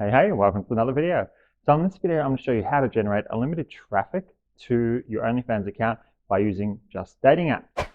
Hey, welcome to another video. So in this video, I'm going to show you how to generate unlimited traffic to your OnlyFans account by using Just Dating app.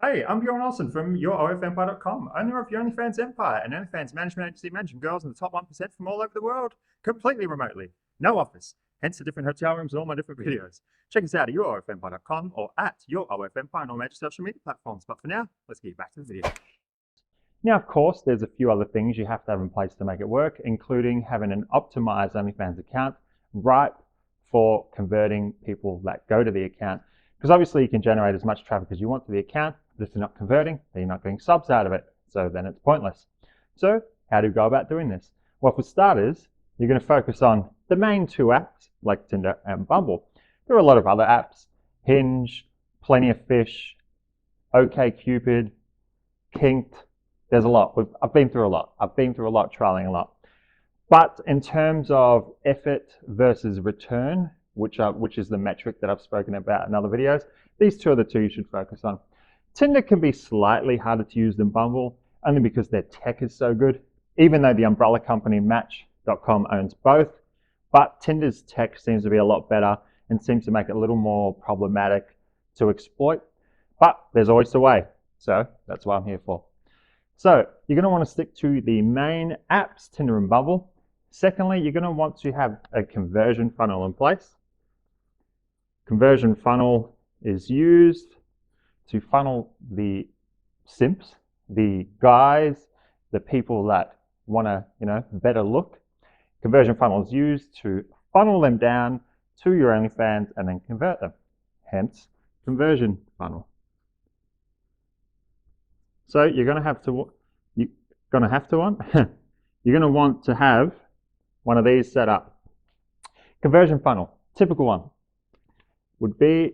Hey, I'm Bjorn Olsen from YourOFEmpire.com, owner of the OnlyFans Empire, an OnlyFans management agency managing girls in the top 1% from all over the world, completely remotely. No office, hence the different hotel rooms and all my different videos. Check us out at YourOFEmpire.com or at YourOFEmpire on all major social media platforms. But for now, let's get back to the video. Now, of course, there's a few other things you have to have in place to make it work, including having an optimized OnlyFans account right for converting people that go to the account. Because obviously you can generate as much traffic as you want to the account, but if you're not converting, then you're not getting subs out of it. So then it's pointless. So how do you go about doing this? Well, for starters, you're going to focus on the main two apps like Tinder and Bumble. There are a lot of other apps, Hinge, Plenty of Fish, OkCupid, Kinked. There's a lot. I've been through a lot. Trialing a lot. But in terms of effort versus return, which is the metric that I've spoken about in other videos, these two are the two you should focus on. Tinder can be slightly harder to use than Bumble, only because their tech is so good, even though the umbrella company Match.com owns both. But Tinder's tech seems to be a lot better and seems to make it a little more problematic to exploit. But there's always a way. So that's what I'm here for. So you're going to want to stick to the main apps, Tinder and Bumble. Secondly, you're going to want to have a conversion funnel in place. Conversion funnel is used to funnel the simps, the guys, the people that want a better look. Conversion funnel is used to funnel them down to your OnlyFans and then convert them. Hence, conversion funnel. So you're going to want to have one of these set up. Conversion funnel, typical one would be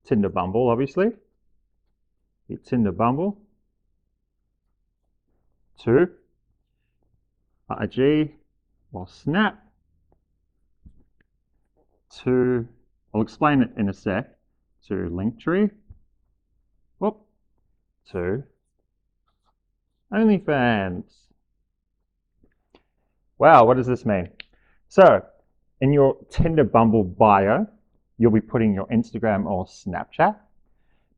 Tinder Bumble, obviously. Tinder Bumble to IG or Snap to, I'll explain it in a sec, to Linktree, to OnlyFans. Wow, what does this mean? So, in your Tinder Bumble bio, you'll be putting your Instagram or Snapchat.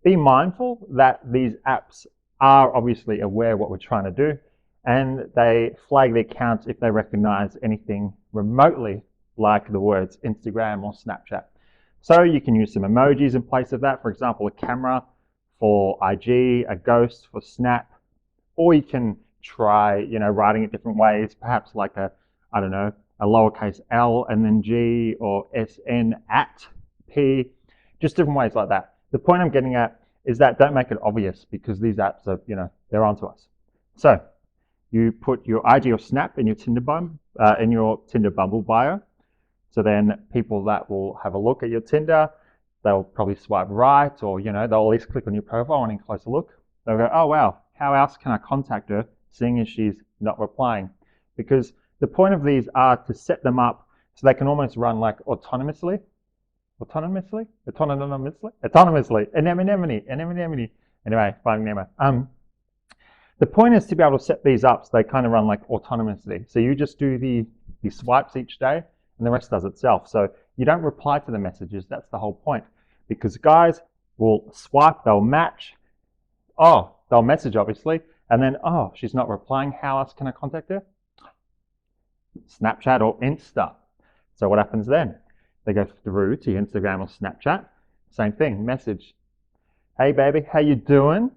Be mindful that these apps are obviously aware of what we're trying to do, and they flag the accounts if they recognize anything remotely like the words Instagram or Snapchat. So you can use some emojis in place of that. For example, a camera for IG, a ghost for Snap, or you can try, writing it different ways, perhaps like a lowercase L and then G, or SN at P, just different ways like that. The point I'm getting at is that don't make it obvious, because these apps are, they're onto us. So you put your IG or Snap in your Tinder Bumble bio. So then people that will have a look at your Tinder, they'll probably swipe right, or they'll at least click on your profile and take a closer look. They'll go, oh wow, how else can I contact her, seeing as she's not replying? Because the point of these are to set them up so they can almost run like autonomously. Anyway, Finding Nemo. The point is to be able to set these up so they kind of run like autonomously. So you just do the swipes each day, and the rest does itself. So you don't reply to the messages. That's the whole point. Because guys will swipe, they'll match. Oh, they'll message obviously, and then, oh, she's not replying. How else can I contact her? Snapchat or Insta. So what happens then? They go through to Instagram or Snapchat. Same thing, message. Hey baby, how you doing?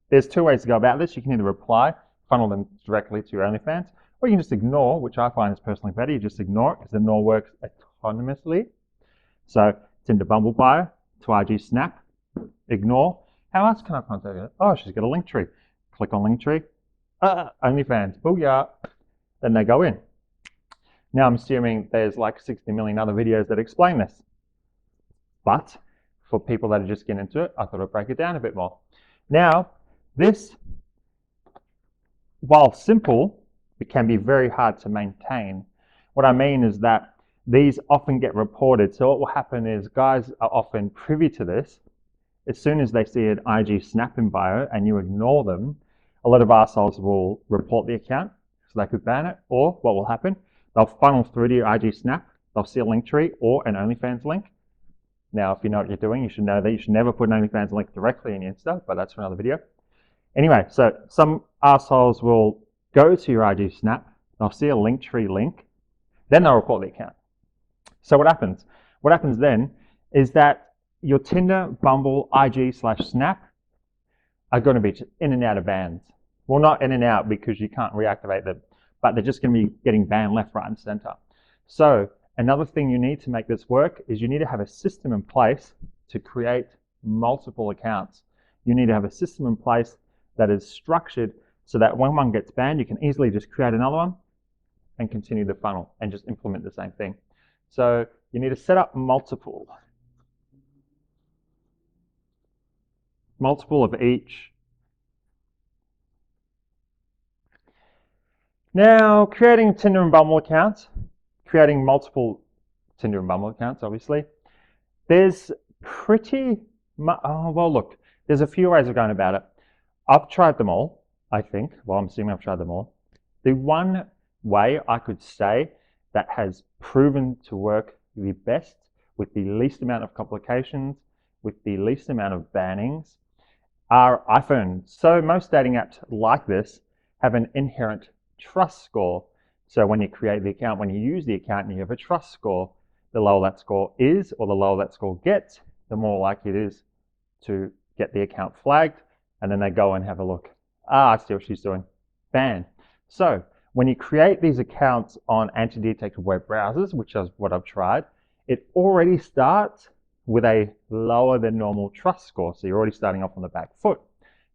There's two ways to go about this. You can either reply, funnel them directly to your OnlyFans, or you can just ignore, which I find is personally better. You just ignore it, because ignore works autonomously. So Tinder Bumble bio to IG Snap, ignore. How else can I contact her? Oh, she's got a Linktree. Click on Linktree. OnlyFans. Booyah. Then they go in. Now I'm assuming there's like 60 million other videos that explain this. But for people that are just getting into it, I thought I'd break it down a bit more. Now, this, while simple, it can be very hard to maintain. What I mean is that these often get reported. So what will happen is guys are often privy to this. As soon as they see an IG Snap in bio and you ignore them, a lot of arseholes will report the account, so they could ban it. Or what will happen? they'll funnel through to your IG Snap. They'll see a link tree or an OnlyFans link. Now, if you know what you're doing, you should know that you should never put an OnlyFans link directly in Insta, but that's for another video. Anyway, so some assholes will go to your IG Snap, they'll see a link tree link, then they'll report the account. So what happens? What happens then is that your Tinder, Bumble, IG/Snap are going to be in and out of bans. Well, not in and out because you can't reactivate them, but they're just going to be getting banned left, right, and center. So another thing you need to make this work is you need to have a system in place to create multiple accounts. You need to have a system in place that is structured so that when one gets banned, you can easily just create another one and continue the funnel and just implement the same thing. So you need to set up multiple of each. Now, creating Tinder and Bumble accounts, creating multiple Tinder and Bumble accounts, obviously, there's pretty much, well, look, there's a few ways of going about it. I've tried them all, I think. Well, I'm assuming I've tried them all. The one way I could say that has proven to work the best with the least amount of complications, with the least amount of bannings, are iPhones. So most dating apps like this have an inherent trust score. So when you create the account, when you use the account and you have a trust score, the lower that score is or the lower that score gets, the more likely it is to get the account flagged, and then they go and have a look. I see what she's doing. Ban. So when you create these accounts on anti-detected web browsers, which is what I've tried, it already starts with a lower than normal trust score. So you're already starting off on the back foot.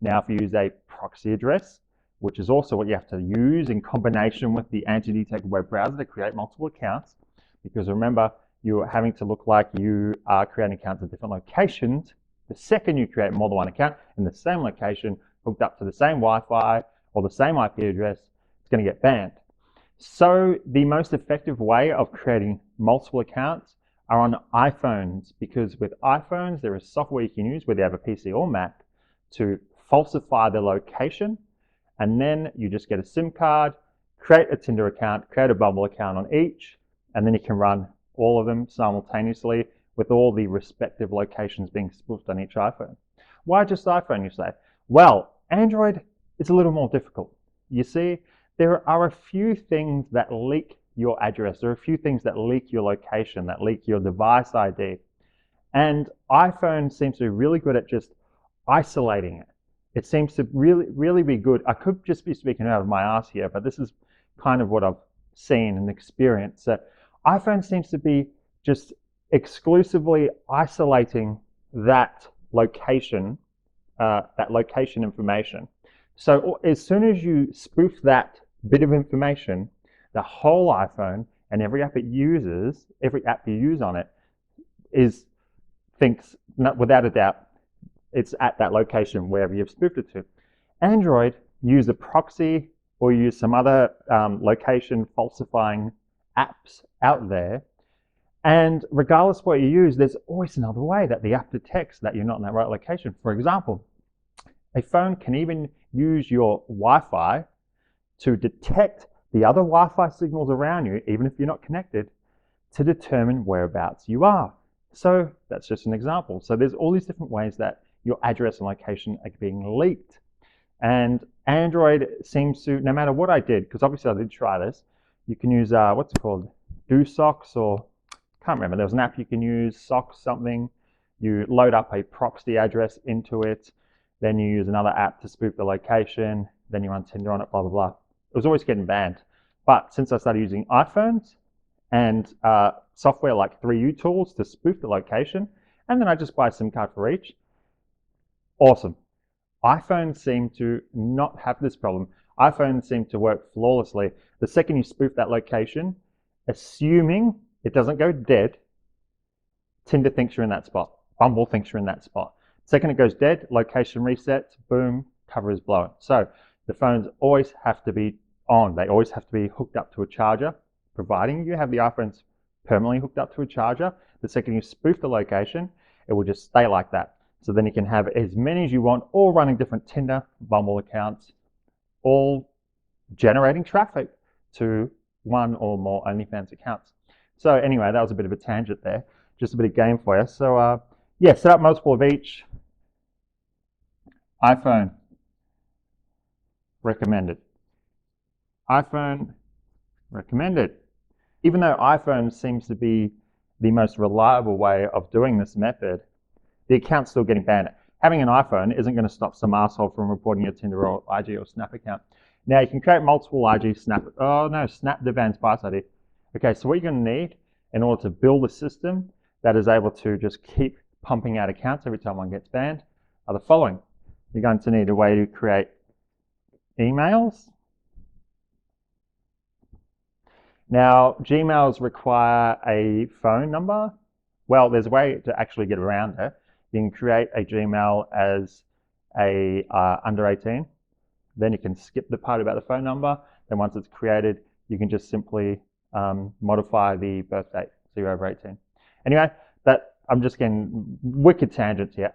Now, if you use a proxy address, which is also what you have to use in combination with the anti-detected web browser to create multiple accounts, because remember, you're having to look like you are creating accounts at different locations. The second you create more than one account in the same location, hooked up to the same Wi-Fi or the same IP address, it's going to get banned. So the most effective way of creating multiple accounts are on iPhones, because with iPhones, there is software you can use, whether you have a PC or Mac, to falsify the location. And then you just get a SIM card, create a Tinder account, create a Bumble account on each, and then you can run all of them simultaneously with all the respective locations being spoofed on each iPhone. Why just iPhone, you say? Well, Android is a little more difficult. You see, there are a few things that leak your address. There are a few things that leak your location, that leak your device ID. And iPhone seems to be really good at just isolating it. It seems to really be good. I could just be speaking out of my ass here, but this is kind of what I've seen and experienced. So iPhone seems to be just exclusively isolating that location information. So as soon as you spoof that bit of information, the whole iPhone and every app you use on it thinks, without a doubt, it's at that location wherever you've spoofed it to. Android, use a proxy or use some other location falsifying apps out there. And regardless of what you use, there's always another way that the app detects that you're not in that right location. For example, a phone can even use your Wi-Fi to detect the other Wi-Fi signals around you, even if you're not connected, to determine whereabouts you are. So that's just an example. So there's all these different ways that your address and location are being leaked. And Android seems to, no matter what I did, because obviously I did try this, you can use, what's it called? DoSocks, or can't remember. There was an app you can use, Socks something. You load up a proxy address into it. Then you use another app to spoof the location. Then you run Tinder on it, blah, blah, blah. It was always getting banned. But since I started using iPhones and software like 3U tools to spoof the location, and then I just buy a SIM card for each, awesome. iPhones seem to not have this problem. iPhones seem to work flawlessly. The second you spoof that location, assuming it doesn't go dead, Tinder thinks you're in that spot. Bumble thinks you're in that spot. Second it goes dead, location resets, boom, cover is blown. So the phones always have to be on. They always have to be hooked up to a charger, providing you have the iPhones permanently hooked up to a charger. The second you spoof the location, it will just stay like that. So then you can have as many as you want, all running different Tinder, Bumble accounts, all generating traffic to one or more OnlyFans accounts. So anyway, that was a bit of a tangent there, just a bit of game for you. So yeah, set up multiple of each. iPhone, recommended. iPhone, recommended. Even though iPhone seems to be the most reliable way of doing this method, the account's still getting banned. Having an iPhone isn't going to stop some asshole from reporting your Tinder or IG or Snap account. Now you can create multiple IG Snap. Oh no, Snap the bans bias ID. Okay, so what you're going to need in order to build a system that is able to just keep pumping out accounts every time one gets banned are the following. You're going to need a way to create emails. Now, Gmails require a phone number. Well, there's a way to actually get around it. You can create a Gmail as a under 18. Then you can skip the part about the phone number. Then once it's created, you can just simply modify the birth date, so you're over 18. Anyway, I'm just getting wicked tangents here.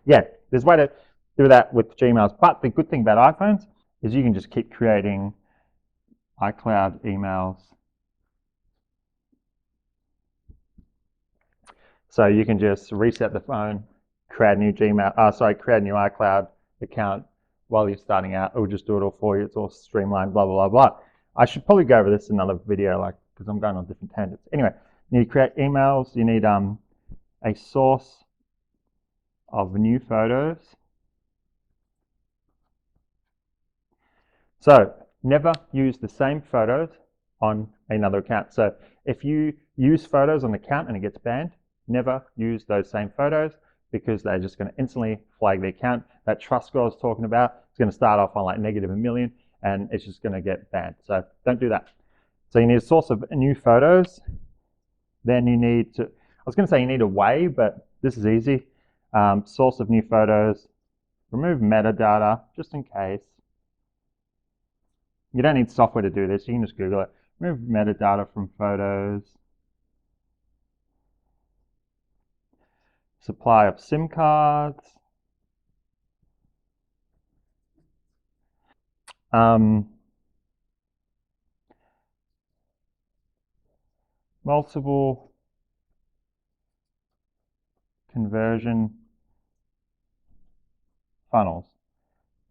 Yeah, there's a way to do that with Gmails. But the good thing about iPhones is you can just keep creating iCloud emails. So you can just reset the phone, create a new create a new iCloud account while you're starting out. It will just do it all for you. It's all streamlined, blah, blah, blah, blah. I should probably go over this in another video, because I'm going on different tangents. Anyway, you need to create emails. You need a source of new photos. So never use the same photos on another account. So if you use photos on an account and it gets banned, never use those same photos, because they're just going to instantly flag the account. That trust score I was talking about is going to start off on like -1,000,000 and it's just going to get banned. So don't do that. So you need a source of new photos. Then you need to, I was going to say you need a way, but this is easy. Source of new photos. Remove metadata just in case. You don't need software to do this. You can just Google it. Remove metadata from photos. Supply of SIM cards. Multiple conversion funnels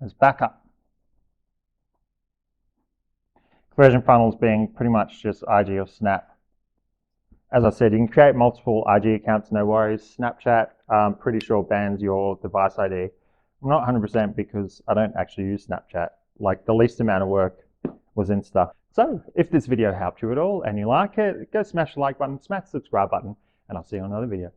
as backup. Conversion funnels being pretty much just IG or Snap. As I said, you can create multiple IG accounts, no worries. Snapchat, I'm pretty sure bans your device ID. I'm not 100% because I don't actually use Snapchat. Like, the least amount of work was Insta. So if this video helped you at all and you like it, go smash the like button, smash the subscribe button, and I'll see you on another video.